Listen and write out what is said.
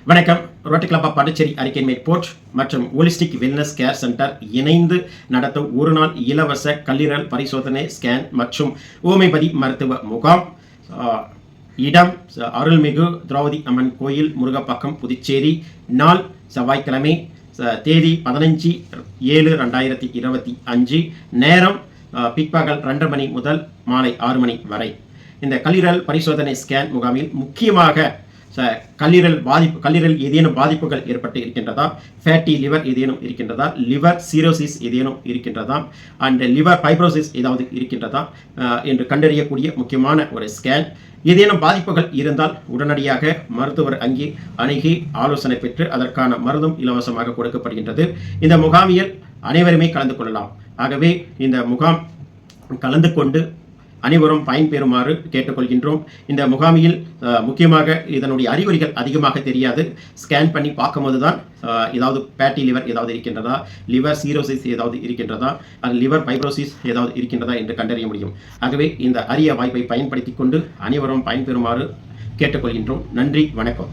வணக்கம். Rotary club of Pondicherry அறிக்கைமேட் port மற்றும் ஹோலிஸ்டிக் வெல்னஸ் கேர் சென்டர் இணைந்து நடத்தும் ஒரு நாள் இலவச கல்லீரல் பரிசோதனை ஸ்கேன் மற்றும் ஹோமியோபதி மருத்துவ முகாம். இடம் அருள்மிகு திரௌபதி அம்மன் கோயில், முருகப்பாக்கம், புதுச்சேரி. நாள் செவ்வாய்க்கிழமை, தேதி 15/7/2025. நேரம் பிற்பகல் 2 மணி முதல் மாலை 6 மணி வரை. இந்த கல்லீரல் பரிசோதனை ஸ்கேன் முகாமில் முக்கியமாக கல்லீரல் ஏதேனும் பாதிப்புகள் ஏற்பட்டு இருக்கின்றதா, ஃபேட்டி லிவர் ஏதேனும் இருக்கின்றதா, லிவர் சீரோசிஸ் ஏதேனும் இருக்கின்றதா, அண்ட் லிவர் ஃபைப்ரோசிஸ் ஏதாவது இருக்கின்றதா என்று கண்டறியக்கூடிய முக்கியமான ஒரு ஸ்கேன். ஏதேனும் பாதிப்புகள் இருந்தால் உடனடியாக மருத்துவர் அணுகி ஆலோசனை பெற்று அதற்கான மருந்தும் இலவசமாக கொடுக்கப்படுகின்றது. இந்த முகாமில் அனைவருமே கலந்து கொள்ளலாம். ஆகவே இந்த முகாம் கலந்து கொண்டு அனைவரும் பயன்பெறுமாறு கேட்டுக்கொள்கின்றோம். இந்த முகாமில் முக்கியமாக இதனுடைய அறிகுறிகள் அதிகமாக தெரியாது. ஸ்கேன் பண்ணி பார்க்கும்போது தான் ஏதாவது ஃபேட்டி லிவர் ஏதாவது இருக்கின்றதா, லிவர் சீரோசிஸ் ஏதாவது இருக்கின்றதா, அது லிவர் ஃபைப்ரோசிஸ் ஏதாவது இருக்கின்றதா என்று கண்டறிய முடியும். ஆகவே இந்த அரிய வாய்ப்பை பயன்படுத்தி கொண்டு அனைவரும் பயன்பெறுமாறு கேட்டுக்கொள்கின்றோம். நன்றி, வணக்கம்.